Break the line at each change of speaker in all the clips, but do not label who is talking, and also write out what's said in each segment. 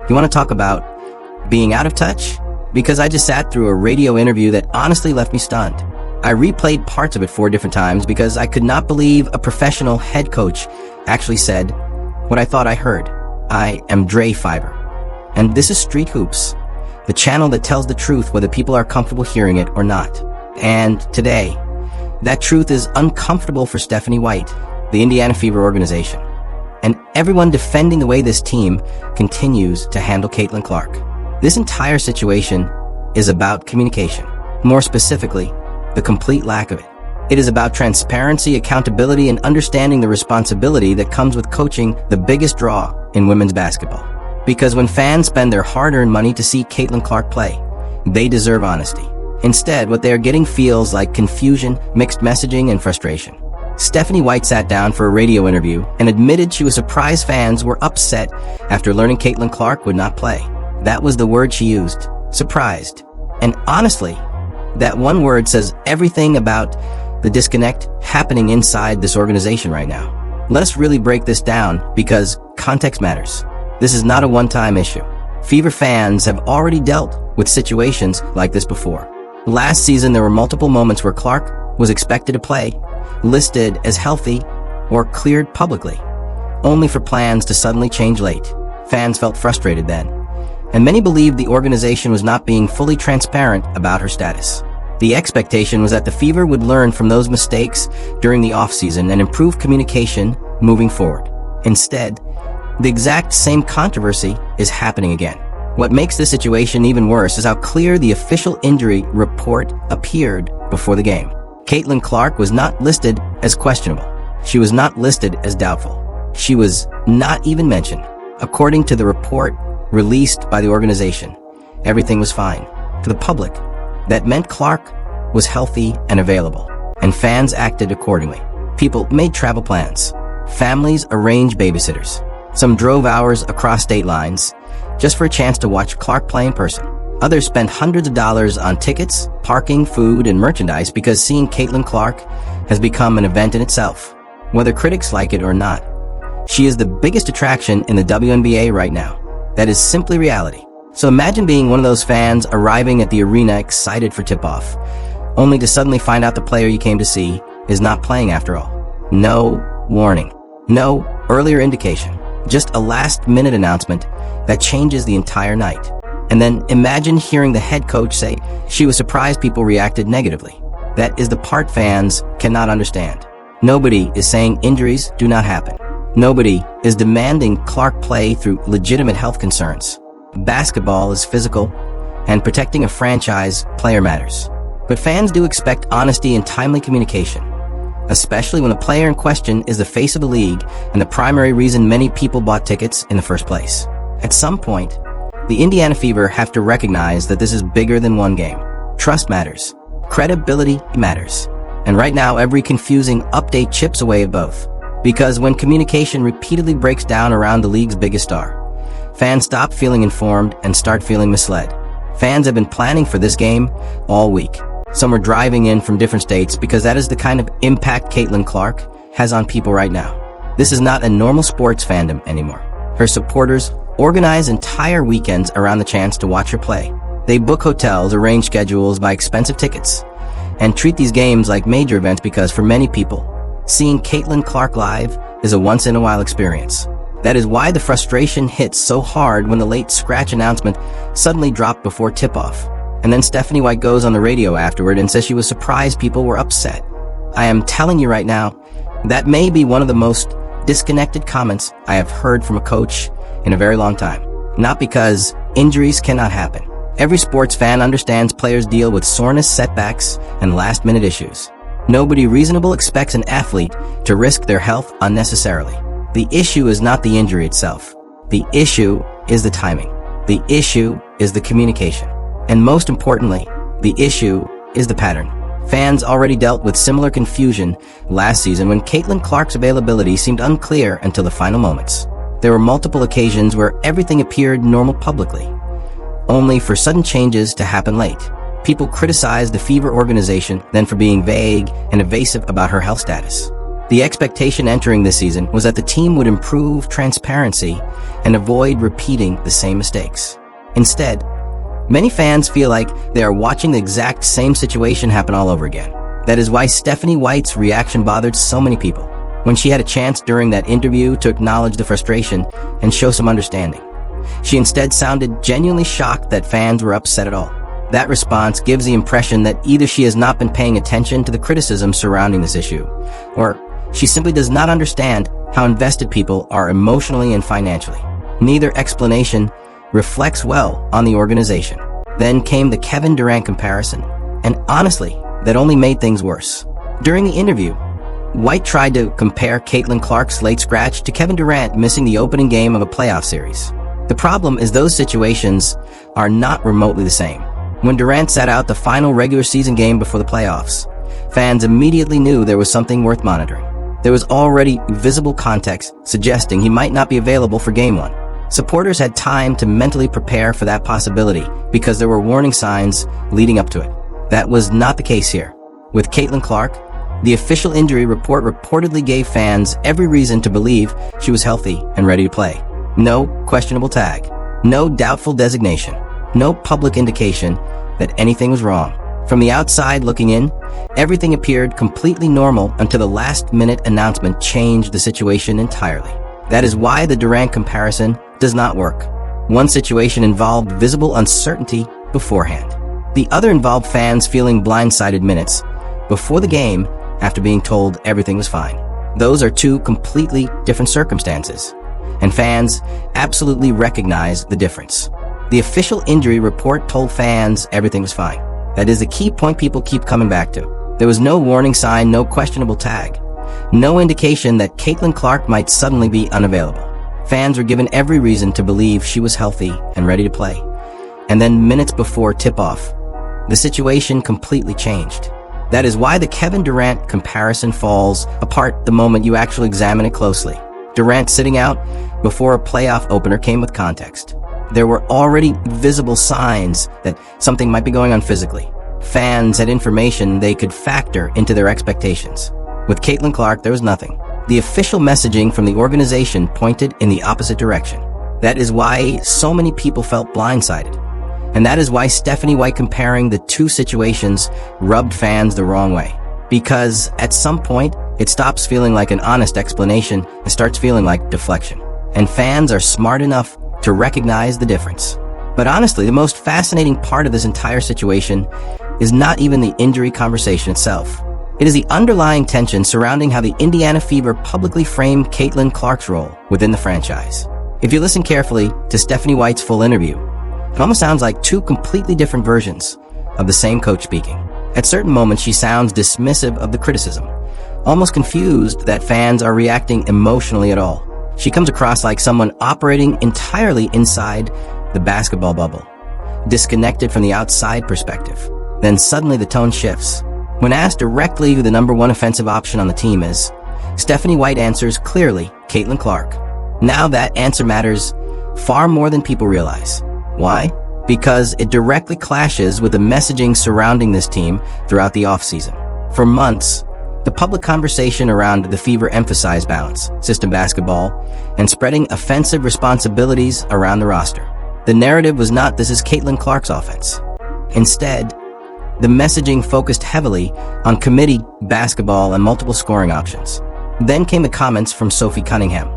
You want to talk about being out of touch? Because I just sat through a radio interview that honestly left me stunned. I replayed parts of it 4 different times because I could not believe a professional head coach actually said what I thought I heard. I am Dre Fiber. And this is Street Hoops, the channel that tells the truth whether people are comfortable hearing it or not. And today, that truth is uncomfortable for Stephanie White, the Indiana Fever organization, and everyone defending the way this team continues to handle Caitlin Clark. This entire situation is about communication. More specifically, the complete lack of it. It is about transparency, accountability, and understanding the responsibility that comes with coaching the biggest draw in women's basketball. Because when fans spend their hard-earned money to see Caitlin Clark play, they deserve honesty. Instead, what they are getting feels like confusion, mixed messaging, and frustration. Stephanie White sat down for a radio interview and admitted she was surprised fans were upset after learning Caitlin Clark would not play. That was the word she used, surprised. And honestly, that one word says everything about the disconnect happening inside this organization right now. Let us really break this down because context matters. This is not a one-time issue. Fever fans have already dealt with situations like this before. Last season, there were multiple moments where Clark was expected to play, listed as healthy, or cleared publicly, only for plans to suddenly change late. Fans felt frustrated then, and many believed the organization was not being fully transparent about her status. The expectation was that the Fever would learn from those mistakes during the offseason and improve communication moving forward. Instead, the exact same controversy is happening again. What makes this situation even worse is how clear the official injury report appeared before the game. Caitlin Clark was not listed as questionable. She was not listed as doubtful. She was not even mentioned. According to the report released by the organization, everything was fine. To the public, that meant Clark was healthy and available, and fans acted accordingly. People made travel plans. Families arranged babysitters. Some drove hours across state lines just for a chance to watch Clark play in person. Others spent hundreds of dollars on tickets, parking, food, and merchandise because seeing Caitlin Clark has become an event in itself. Whether critics like it or not, she is the biggest attraction in the WNBA right now. That is simply reality. So imagine being one of those fans arriving at the arena excited for tip-off, only to suddenly find out the player you came to see is not playing after all. No warning. No earlier indication. Just a last-minute announcement that changes the entire night. And then imagine hearing the head coach say she was surprised people reacted negatively. That is the part fans cannot understand. Nobody is saying injuries do not happen. Nobody is demanding Clark play through legitimate health concerns. Basketball is physical, and protecting a franchise player matters. But fans do expect honesty and timely communication, especially when the player in question is the face of the league and the primary reason many people bought tickets in the first place. At some point, the Indiana Fever have to recognize that this is bigger than one game. Trust matters. Credibility matters. And right now, every confusing update chips away at both. Because when communication repeatedly breaks down around the league's biggest star, fans stop feeling informed and start feeling misled. Fans have been planning for this game all week. Some are driving in from different states because that is the kind of impact Caitlin Clark has on people right now. This is not a normal sports fandom anymore. Her supporters organize entire weekends around the chance to watch her play. They book hotels, arrange schedules, buy expensive tickets, and treat these games like major events because for many people, seeing Caitlin Clark live is a once-in-a-while experience. That is why the frustration hits so hard when the late scratch announcement suddenly dropped before tip-off. And then Stephanie White goes on the radio afterward and says she was surprised people were upset. I am telling you right now, that may be one of the most disconnected comments I have heard from a coach in a very long time. Not because injuries cannot happen. Every sports fan understands players deal with soreness, setbacks, and last-minute issues. Nobody reasonable expects an athlete to risk their health unnecessarily. The issue is not the injury itself. The issue is the timing. The issue is the communication. And most importantly, the issue is the pattern. Fans already dealt with similar confusion last season when Caitlin Clark's availability seemed unclear until the final moments. There were multiple occasions where everything appeared normal publicly, only for sudden changes to happen late. People criticized the Fever organization then for being vague and evasive about her health status. The expectation entering this season was that the team would improve transparency and avoid repeating the same mistakes. Instead, many fans feel like they are watching the exact same situation happen all over again. That is why Stephanie White's reaction bothered so many people. When she had a chance during that interview to acknowledge the frustration and show some understanding, she instead sounded genuinely shocked that fans were upset at all. That response gives the impression that either she has not been paying attention to the criticism surrounding this issue, or she simply does not understand how invested people are emotionally and financially. Neither explanation reflects well on the organization. Then came the Kevin Durant comparison, and honestly, that only made things worse. During the interview, White tried to compare Caitlin Clark's late scratch to Kevin Durant missing the opening game of a playoff series. The problem is those situations are not remotely the same. When Durant sat out the final regular season game before the playoffs, fans immediately knew there was something worth monitoring. There was already visible context suggesting he might not be available for Game 1. Supporters had time to mentally prepare for that possibility because there were warning signs leading up to it. That was not the case here. With Caitlin Clark, the official injury report reportedly gave fans every reason to believe she was healthy and ready to play. No questionable tag, no doubtful designation, no public indication that anything was wrong. From the outside looking in, everything appeared completely normal until the last-minute announcement changed the situation entirely. That is why the Durant comparison does not work. One situation involved visible uncertainty beforehand. The other involved fans feeling blindsided minutes before the game after being told everything was fine. Those are two completely different circumstances, and fans absolutely recognize the difference. The official injury report told fans everything was fine. That is the key point people keep coming back to. There was no warning sign, no questionable tag, no indication that Caitlin Clark might suddenly be unavailable. Fans were given every reason to believe she was healthy and ready to play. And then minutes before tip-off, the situation completely changed. That is why the Kevin Durant comparison falls apart the moment you actually examine it closely. Durant sitting out before a playoff opener came with context. There were already visible signs that something might be going on physically. Fans had information they could factor into their expectations. With Caitlin Clark, there was nothing. The official messaging from the organization pointed in the opposite direction. That is why so many people felt blindsided. And that is why Stephanie White comparing the two situations rubbed fans the wrong way. Because at some point, it stops feeling like an honest explanation and starts feeling like deflection. And fans are smart enough to recognize the difference. But honestly, the most fascinating part of this entire situation is not even the injury conversation itself. It is the underlying tension surrounding how the Indiana Fever publicly framed Caitlin Clark's role within the franchise. If you listen carefully to Stephanie White's full interview, it almost sounds like two completely different versions of the same coach speaking. At certain moments, she sounds dismissive of the criticism, almost confused that fans are reacting emotionally at all. She comes across like someone operating entirely inside the basketball bubble, disconnected from the outside perspective. Then suddenly the tone shifts. When asked directly who the number one offensive option on the team is, Stephanie White answers clearly, Caitlin Clark. Now that answer matters far more than people realize. Why? Because it directly clashes with the messaging surrounding this team throughout the offseason. For months, the public conversation around the Fever emphasized balance, system basketball, and spreading offensive responsibilities around the roster. The narrative was not this is Caitlin Clark's offense. Instead, the messaging focused heavily on committee basketball and multiple scoring options. Then came the comments from Sophie Cunningham,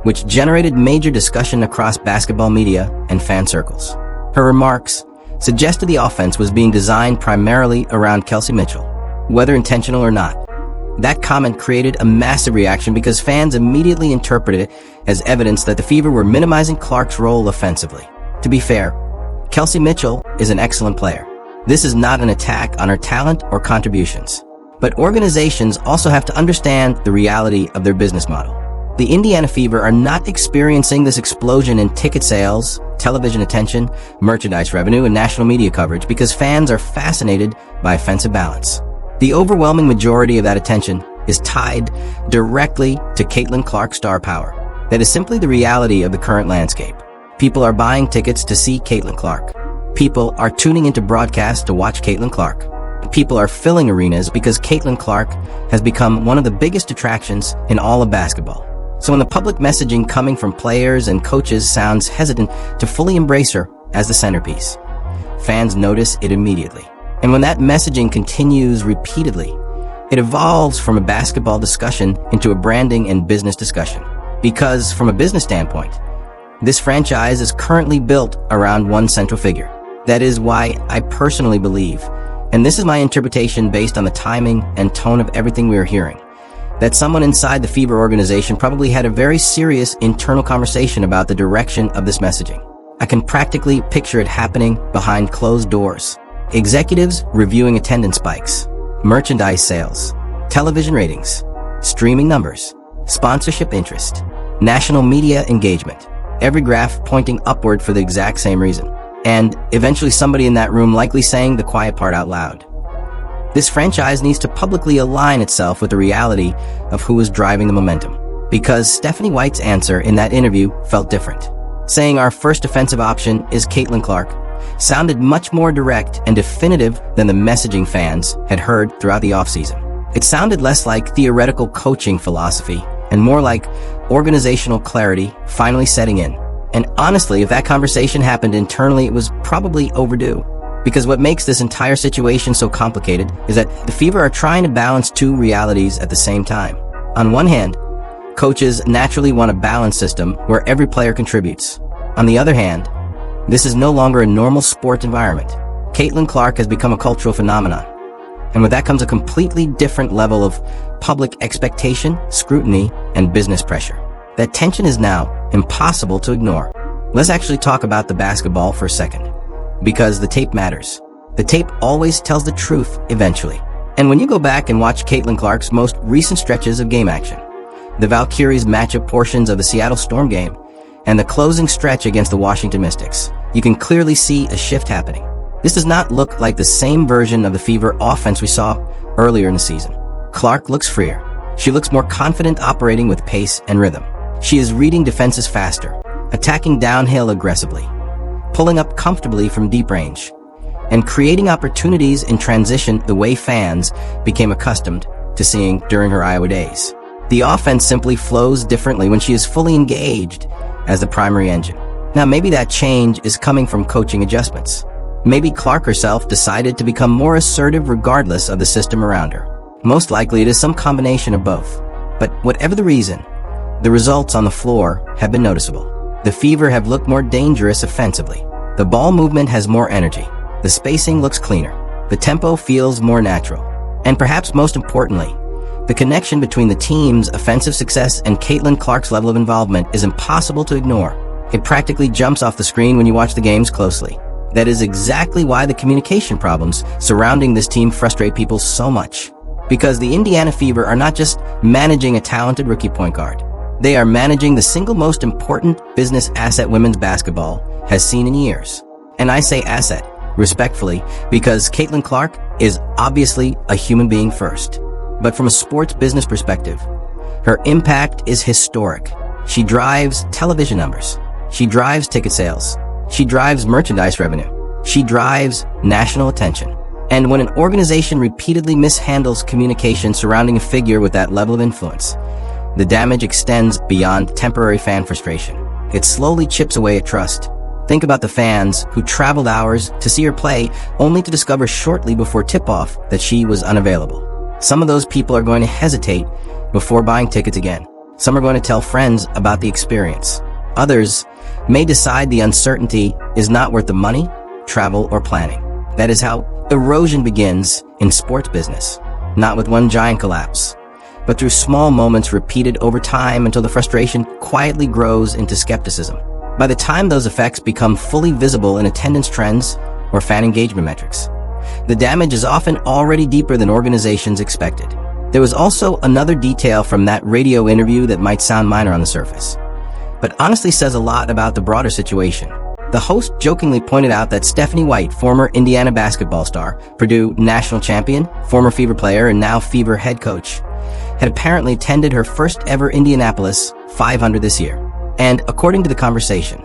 which generated major discussion across basketball media and fan circles. Her remarks suggested the offense was being designed primarily around Kelsey Mitchell, whether intentional or not. That comment created a massive reaction because fans immediately interpreted it as evidence that the Fever were minimizing Clark's role offensively. To be fair, Kelsey Mitchell is an excellent player. This is not an attack on her talent or contributions. But organizations also have to understand the reality of their business model. The Indiana Fever are not experiencing this explosion in ticket sales, television attention, merchandise revenue, and national media coverage because fans are fascinated by offensive balance. The overwhelming majority of that attention is tied directly to Caitlin Clark's star power. That is simply the reality of the current landscape. People are buying tickets to see Caitlin Clark. People are tuning into broadcasts to watch Caitlin Clark. People are filling arenas because Caitlin Clark has become one of the biggest attractions in all of basketball. So when the public messaging coming from players and coaches sounds hesitant to fully embrace her as the centerpiece, fans notice it immediately. And when that messaging continues repeatedly, it evolves from a basketball discussion into a branding and business discussion. Because from a business standpoint, this franchise is currently built around one central figure. That is why I personally believe, and this is my interpretation based on the timing and tone of everything we are hearing, that someone inside the Fever organization probably had a very serious internal conversation about the direction of this messaging. I can practically picture it happening behind closed doors. Executives reviewing attendance spikes, merchandise sales, television ratings, streaming numbers, sponsorship interest, national media engagement, every graph pointing upward for the exact same reason. And eventually somebody in that room likely saying the quiet part out loud. This franchise needs to publicly align itself with the reality of who is driving the momentum. Because Stephanie White's answer in that interview felt different. Saying our first defensive option is Caitlin Clark sounded much more direct and definitive than the messaging fans had heard throughout the offseason. It sounded less like theoretical coaching philosophy and more like organizational clarity finally setting in. And honestly, if that conversation happened internally, it was probably overdue. Because what makes this entire situation so complicated is that the Fever are trying to balance two realities at the same time. On one hand, coaches naturally want a balanced system where every player contributes. On the other hand, this is no longer a normal sports environment. Caitlin Clark has become a cultural phenomenon. And with that comes a completely different level of public expectation, scrutiny, and business pressure. That tension is now impossible to ignore. Let's actually talk about the basketball for a second. Because the tape matters. The tape always tells the truth eventually. And when you go back and watch Caitlin Clark's most recent stretches of game action, the Valkyries matchup portions of the Seattle Storm game, and the closing stretch against the Washington Mystics, you can clearly see a shift happening. This does not look like the same version of the Fever offense we saw earlier in the season. Clark looks freer. She looks more confident operating with pace and rhythm. She is reading defenses faster, attacking downhill aggressively, pulling up comfortably from deep range, and creating opportunities in transition the way fans became accustomed to seeing during her Iowa days. The offense simply flows differently when she is fully engaged as the primary engine. Now, maybe that change is coming from coaching adjustments. Maybe Clark herself decided to become more assertive regardless of the system around her. Most likely it is some combination of both. But whatever the reason, the results on the floor have been noticeable. The Fever have looked more dangerous offensively. The ball movement has more energy. The spacing looks cleaner. The tempo feels more natural. And perhaps most importantly, the connection between the team's offensive success and Caitlin Clark's level of involvement is impossible to ignore. It practically jumps off the screen when you watch the games closely. That is exactly why the communication problems surrounding this team frustrate people so much. Because the Indiana Fever are not just managing a talented rookie point guard. They are managing the single most important business asset women's basketball has seen in years. And I say asset, respectfully, because Caitlin Clark is obviously a human being first. But from a sports business perspective, her impact is historic. She drives television numbers. She drives ticket sales. She drives merchandise revenue. She drives national attention. And when an organization repeatedly mishandles communication surrounding a figure with that level of influence, the damage extends beyond temporary fan frustration. It slowly chips away at trust. Think about the fans who traveled hours to see her play only to discover shortly before tip-off that she was unavailable. Some of those people are going to hesitate before buying tickets again. Some are going to tell friends about the experience. Others may decide the uncertainty is not worth the money, travel, or planning. That is how erosion begins in sports business. Not with one giant collapse, but through small moments repeated over time until the frustration quietly grows into skepticism. By the time those effects become fully visible in attendance trends or fan engagement metrics, the damage is often already deeper than organizations expected. There was also another detail from that radio interview that might sound minor on the surface, but honestly says a lot about the broader situation. The host jokingly pointed out that Stephanie White, former Indiana basketball star, Purdue national champion, former Fever player, and now Fever head coach, had apparently attended her first ever Indianapolis 500 this year. And according to the conversation,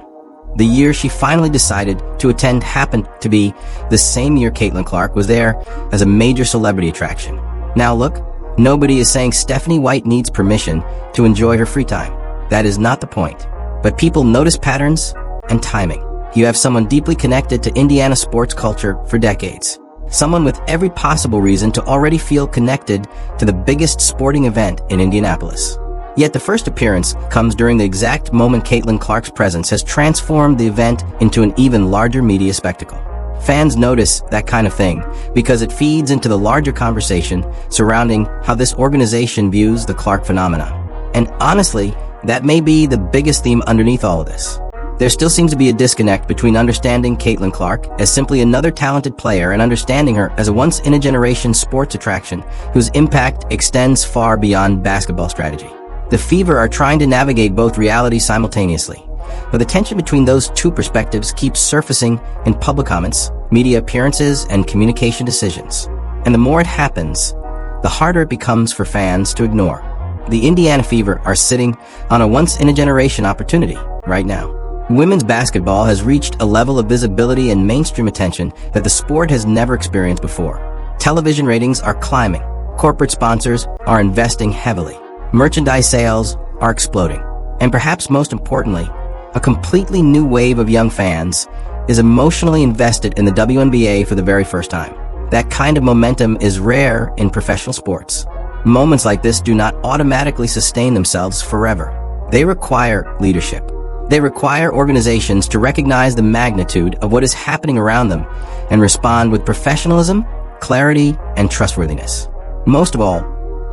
The year she finally decided to attend happened to be the same year Caitlin Clark was there as a major celebrity attraction. Now look, nobody is saying Stephanie White needs permission to enjoy her free time. That is not the point. But people notice patterns and timing. You have someone deeply connected to Indiana sports culture for decades. Someone with every possible reason to already feel connected to the biggest sporting event in Indianapolis. Yet the first appearance comes during the exact moment Caitlin Clark's presence has transformed the event into an even larger media spectacle. Fans notice that kind of thing because it feeds into the larger conversation surrounding how this organization views the Clark phenomena. And honestly, that may be the biggest theme underneath all of this. There still seems to be a disconnect between understanding Caitlin Clark as simply another talented player and understanding her as a once-in-a-generation sports attraction whose impact extends far beyond basketball strategy. The Fever are trying to navigate both realities simultaneously, but the tension between those two perspectives keeps surfacing in public comments, media appearances, and communication decisions. And the more it happens, the harder it becomes for fans to ignore. The Indiana Fever are sitting on a once-in-a-generation opportunity right now. Women's basketball has reached a level of visibility and mainstream attention that the sport has never experienced before. Television ratings are climbing. Corporate sponsors are investing heavily. Merchandise sales are exploding. And perhaps most importantly, a completely new wave of young fans is emotionally invested in the WNBA for the very first time. That kind of momentum is rare in professional sports. Moments like this do not automatically sustain themselves forever. They require leadership. They require organizations to recognize the magnitude of what is happening around them and respond with professionalism, clarity, and trustworthiness. Most of all,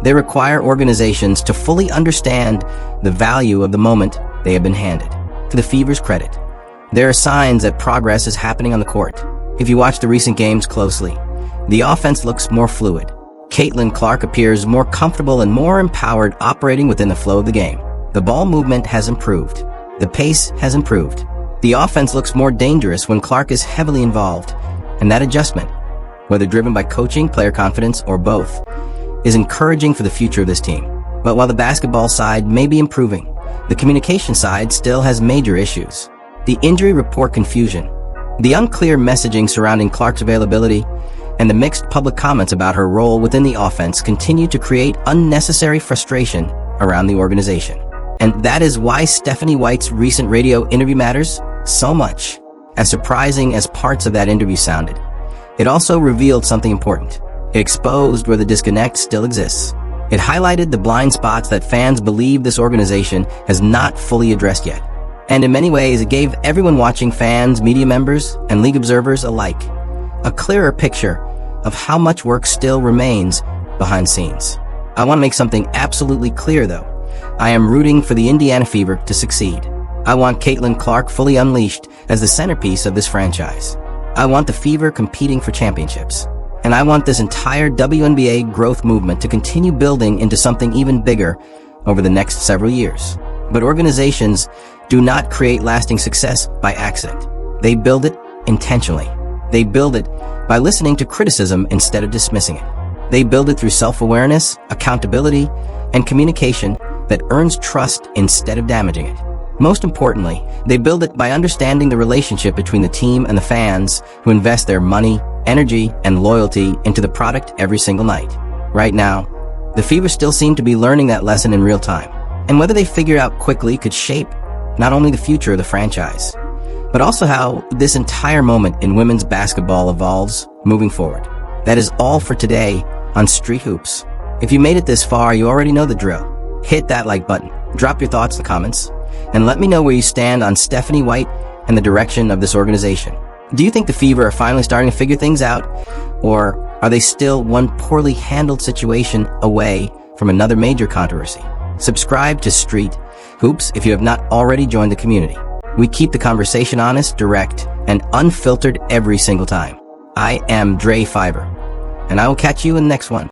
they require organizations to fully understand the value of the moment they have been handed. To the Fever's credit, there are signs that progress is happening on the court. If you watch the recent games closely, the offense looks more fluid. Caitlin Clark appears more comfortable and more empowered operating within the flow of the game. The ball movement has improved. The pace has improved. The offense looks more dangerous when Clark is heavily involved, and that adjustment, whether driven by coaching, player confidence, or both, is encouraging for the future of this team. But while the basketball side may be improving, the communication side still has major issues. The injury report confusion, the unclear messaging surrounding Clark's availability, and the mixed public comments about her role within the offense continue to create unnecessary frustration around the organization. And that is why Stephanie White's recent radio interview matters so much. As surprising as parts of that interview sounded, it also revealed something important. It exposed where the disconnect still exists. It highlighted the blind spots that fans believe this organization has not fully addressed yet. And in many ways, it gave everyone watching, fans, media members, and league observers alike, a clearer picture of how much work still remains behind scenes. I want to make something absolutely clear, though. I am rooting for the Indiana Fever to succeed. I want Caitlin Clark fully unleashed as the centerpiece of this franchise. I want the Fever competing for championships. And I want this entire WNBA growth movement to continue building into something even bigger over the next several years. But organizations do not create lasting success by accident. They build it intentionally. They build it by listening to criticism instead of dismissing it. They build it through self-awareness, accountability, and communication that earns trust instead of damaging it. Most importantly, they build it by understanding the relationship between the team and the fans who invest their money, energy, and loyalty into the product every single night. Right now, the Fever still seem to be learning that lesson in real time. And whether they figure it out quickly could shape not only the future of the franchise, but also how this entire moment in women's basketball evolves moving forward. That is all for today on Street Hoops. If you made it this far, you already know the drill. Hit that like button, drop your thoughts in the comments, and let me know where you stand on Stephanie White and the direction of this organization. Do you think the Fever are finally starting to figure things out, or are they still one poorly handled situation away from another major controversy? Subscribe to Street Hoops if you have not already joined the community. We keep the conversation honest, direct, and unfiltered every single time. I am Dre Fiber, and I will catch you in the next one.